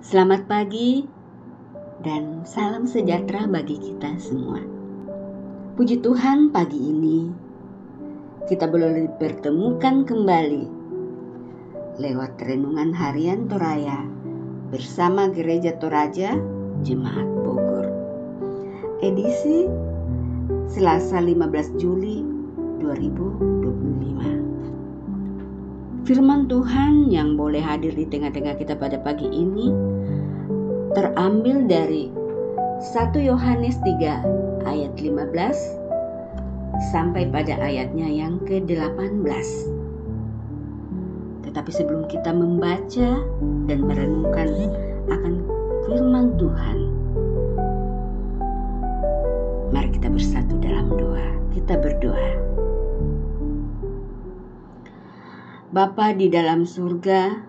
Selamat pagi dan salam sejahtera bagi kita semua. Puji Tuhan, pagi ini kita boleh dipertemukan kembali lewat renungan harian Toraja bersama Gereja Toraja Jemaat Bogor. Edisi Selasa 15 Juli 2025. Firman Tuhan yang boleh hadir di tengah-tengah kita pada pagi ini terambil dari 1 Yohanes 3 ayat 15 sampai pada ayatnya yang ke-18. Tetapi sebelum kita membaca dan merenungkan akan firman Tuhan, mari kita bersatu dalam doa. Kita berdoa. Bapa di dalam surga,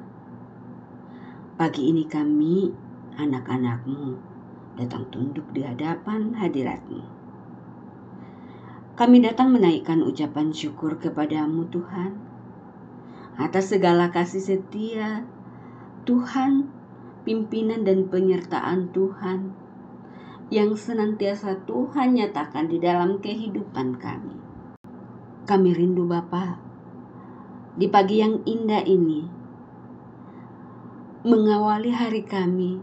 pagi ini kami, anak-anak-Mu, datang tunduk di hadapan hadirat-Mu. Kami datang menaikkan ucapan syukur kepada-Mu Tuhan, atas segala kasih setia Tuhan, pimpinan dan penyertaan Tuhan, yang senantiasa Tuhan nyatakan di dalam kehidupan kami. Kami rindu Bapa, di pagi yang indah ini, mengawali hari kami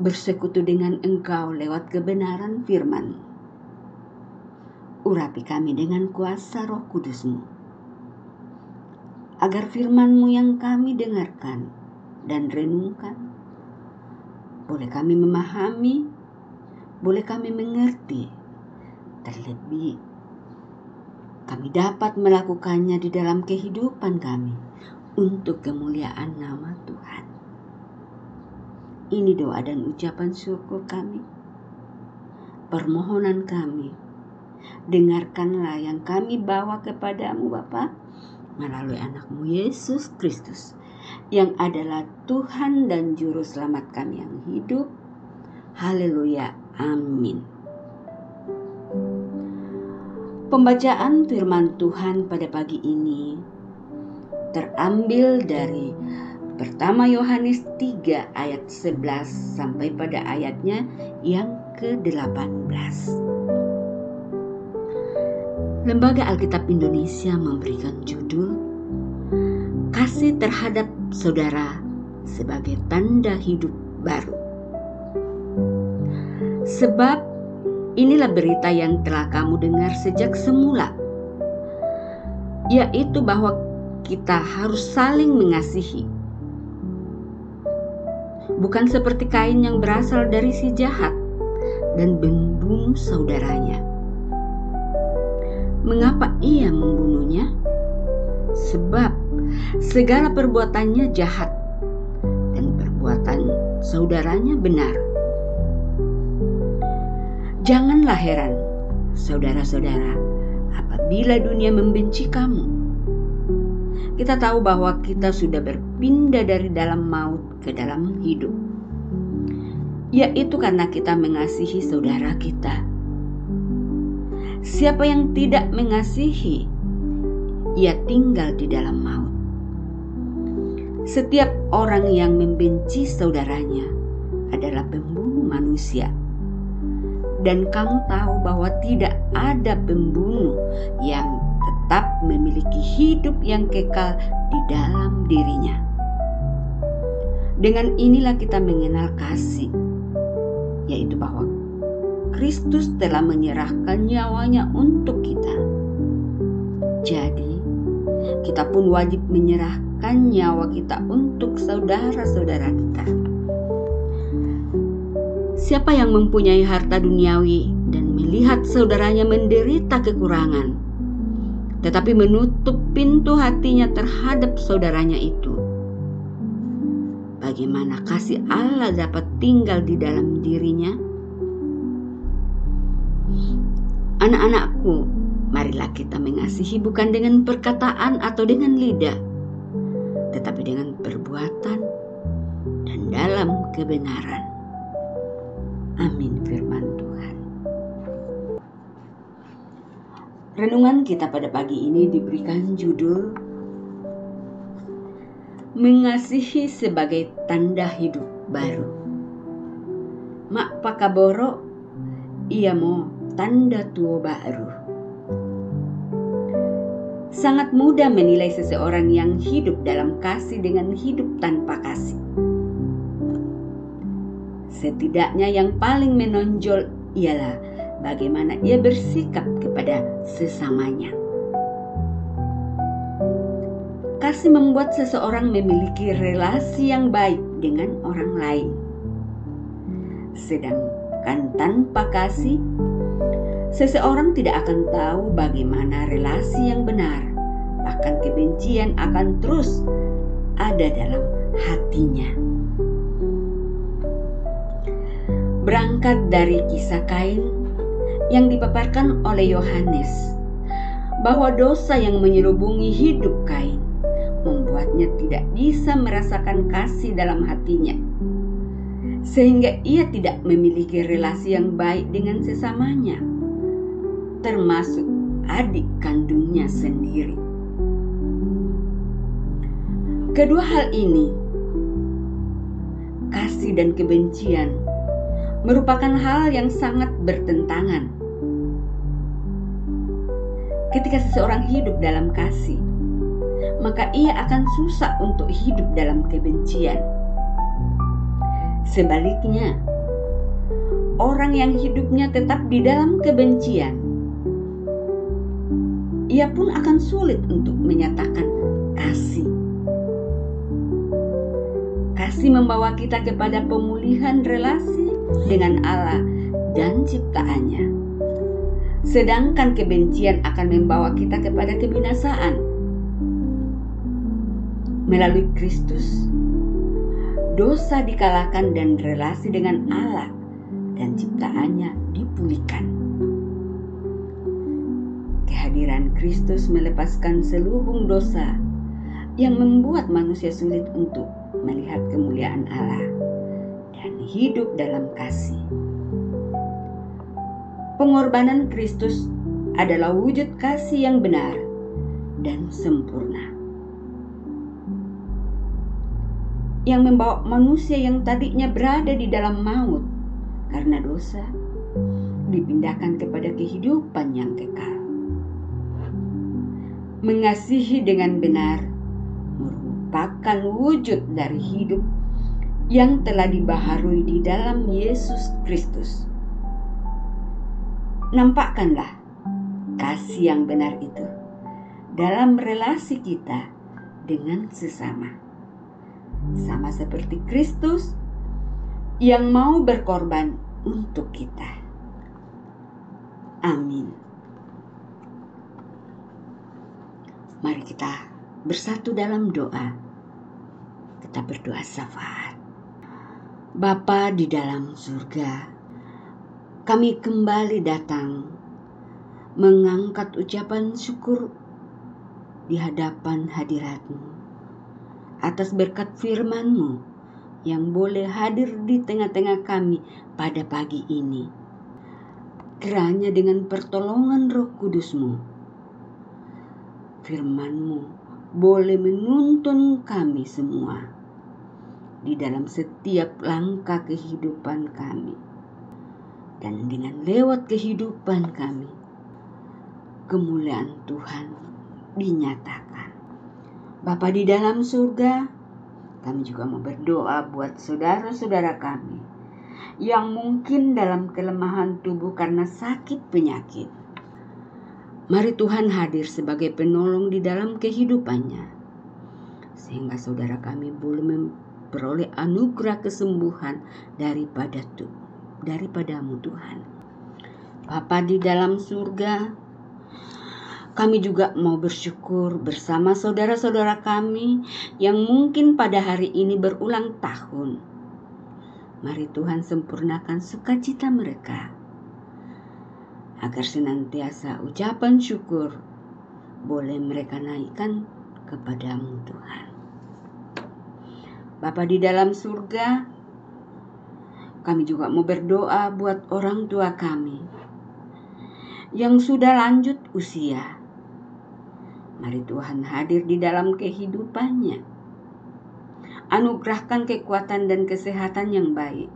bersekutu dengan Engkau lewat kebenaran firman-Mu. Urapi kami dengan kuasa Roh Kudus-Mu, agar firman-Mu yang kami dengarkan dan renungkan, boleh kami memahami, boleh kami mengerti, terlebih kami dapat melakukannya di dalam kehidupan kami untuk kemuliaan nama Tuhan. Ini doa dan ucapan syukur kami, permohonan kami. Dengarkanlah yang kami bawa kepada-Mu Bapa melalui anak-Mu Yesus Kristus, yang adalah Tuhan dan Juru Selamat kami yang hidup. Haleluya, amin. Pembacaan firman Tuhan pada pagi ini terambil dari pertama Yohanes 3 ayat 11 sampai pada ayatnya yang ke-18. Lembaga Alkitab Indonesia memberikan judul Kasih terhadap saudara sebagai tanda hidup baru. Sebab inilah berita yang telah kamu dengar sejak semula, yaitu bahwa kita harus saling mengasihi. Bukan seperti Kain yang berasal dari si jahat dan membunuh saudaranya. Mengapa ia membunuhnya? Sebab segala perbuatannya jahat dan perbuatan saudaranya benar. Janganlah heran, saudara-saudara, apabila dunia membenci kamu. Kita tahu bahwa kita sudah berpindah dari dalam maut ke dalam hidup, yaitu karena kita mengasihi saudara kita. Siapa yang tidak mengasihi, ia tinggal di dalam maut. Setiap orang yang membenci saudaranya adalah pembunuh manusia. Dan kamu tahu bahwa tidak ada pembunuh yang tetap memiliki hidup yang kekal di dalam dirinya. Dengan inilah kita mengenal kasih, yaitu bahwa Kristus telah menyerahkan nyawanya untuk kita. Jadi, kita pun wajib menyerahkan nyawa kita untuk saudara-saudara kita. Siapa yang mempunyai harta duniawi dan melihat saudaranya menderita kekurangan, tetapi menutup pintu hatinya terhadap saudaranya itu, bagaimana kasih Allah dapat tinggal di dalam dirinya? Anak-anakku, marilah kita mengasihi bukan dengan perkataan atau dengan lidah, tetapi dengan perbuatan dan dalam kebenaran. Amin firman Tuhan. Renungan kita pada pagi ini diberikan judul Mengasihi sebagai tanda hidup baru. mak pakaboro ia mo tanda tuo baru. Sangat mudah menilai seseorang yang hidup dalam kasih dengan hidup tanpa kasih. Setidaknya yang paling menonjol ialah bagaimana ia bersikap kepada sesamanya. Kasih membuat seseorang memiliki relasi yang baik dengan orang lain. Sedangkan tanpa kasih, seseorang tidak akan tahu bagaimana relasi yang benar. Bahkan kebencian akan terus ada dalam hatinya. Berangkat dari kisah Kain yang dipaparkan oleh Yohanes, bahwa dosa yang menyelubungi hidup Kain membuatnya tidak bisa merasakan kasih dalam hatinya, sehingga ia tidak memiliki relasi yang baik dengan sesamanya, termasuk adik kandungnya sendiri. Kedua hal ini, kasih dan kebencian, merupakan hal yang sangat bertentangan. Ketika seseorang hidup dalam kasih, maka ia akan susah untuk hidup dalam kebencian. Sebaliknya, orang yang hidupnya tetap di dalam kebencian, ia pun akan sulit untuk menyatakan kasih. Kasih membawa kita kepada pemulihan relasi dengan Allah dan ciptaannya. Sedangkan kebencian akan membawa kita kepada kebinasaan. Melalui Kristus, dosa dikalahkan dan relasi dengan Allah dan ciptaannya dipulihkan. Kehadiran Kristus melepaskan selubung dosa yang membuat manusia sulit untuk melihat kemuliaan Allah dan hidup dalam kasih. Pengorbanan Kristus adalah wujud kasih yang benar dan sempurna, yang membawa manusia yang tadinya berada di dalam maut karena dosa dipindahkan kepada kehidupan yang kekal. Mengasihi dengan benar merupakan wujud dari hidup yang telah dibaharui di dalam Yesus Kristus. Nampakkanlah kasih yang benar itu dalam relasi kita dengan sesama. Sama seperti Kristus yang mau berkorban untuk kita. Amin. Mari kita bersatu dalam doa. Kita berdoa syafaat. Bapa di dalam surga, kami kembali datang mengangkat ucapan syukur di hadapan hadirat-Mu atas berkat firman-Mu yang boleh hadir di tengah-tengah kami pada pagi ini. Kiranya dengan pertolongan Roh Kudus-Mu, firman-Mu boleh menuntun kami semua di dalam setiap langkah kehidupan kami. Dan dengan lewat kehidupan kami, kemuliaan Tuhan dinyatakan. Bapa di dalam surga, kami juga mau berdoa buat saudara-saudara kami yang mungkin dalam kelemahan tubuh karena sakit penyakit. Mari Tuhan hadir sebagai penolong di dalam kehidupannya, sehingga saudara kami boleh memperoleh anugerah kesembuhan daripadamu Tuhan. Bapa di dalam surga, kami juga mau bersyukur bersama saudara-saudara kami yang mungkin pada hari ini berulang tahun. Mari Tuhan sempurnakan sukacita mereka, agar senantiasa ucapan syukur boleh mereka naikkan kepadamu Tuhan. Bapa di dalam surga, kami juga mau berdoa buat orang tua kami yang sudah lanjut usia. Mari Tuhan hadir di dalam kehidupannya. Anugerahkan kekuatan dan kesehatan yang baik,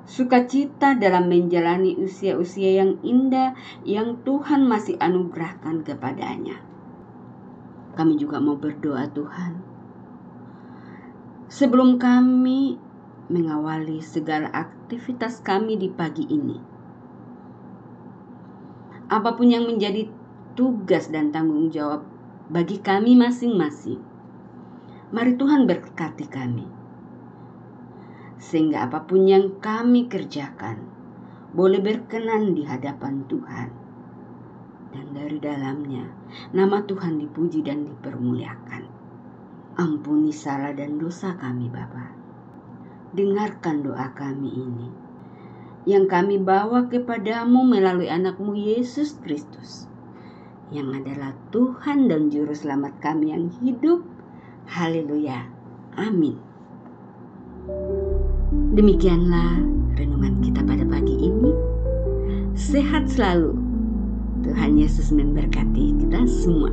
sukacita dalam menjalani usia-usia yang indah yang Tuhan masih anugerahkan kepadanya. Kami juga mau berdoa, Tuhan, sebelum kami mengawali segala aktivitas kami di pagi ini, apapun yang menjadi tugas dan tanggung jawab bagi kami masing-masing, mari Tuhan berkati kami, sehingga apapun yang kami kerjakan boleh berkenan di hadapan Tuhan, dan dari dalamnya nama Tuhan dipuji dan dipermuliakan. Ampuni salah dan dosa kami, Bapa. Dengarkan doa kami ini yang kami bawa kepadamu melalui anak-Mu Yesus Kristus, yang adalah Tuhan dan Juru Selamat kami yang hidup. Haleluya. Amin. Demikianlah renungan kita pada pagi ini. Sehat selalu. Tuhan Yesus memberkati kita semua.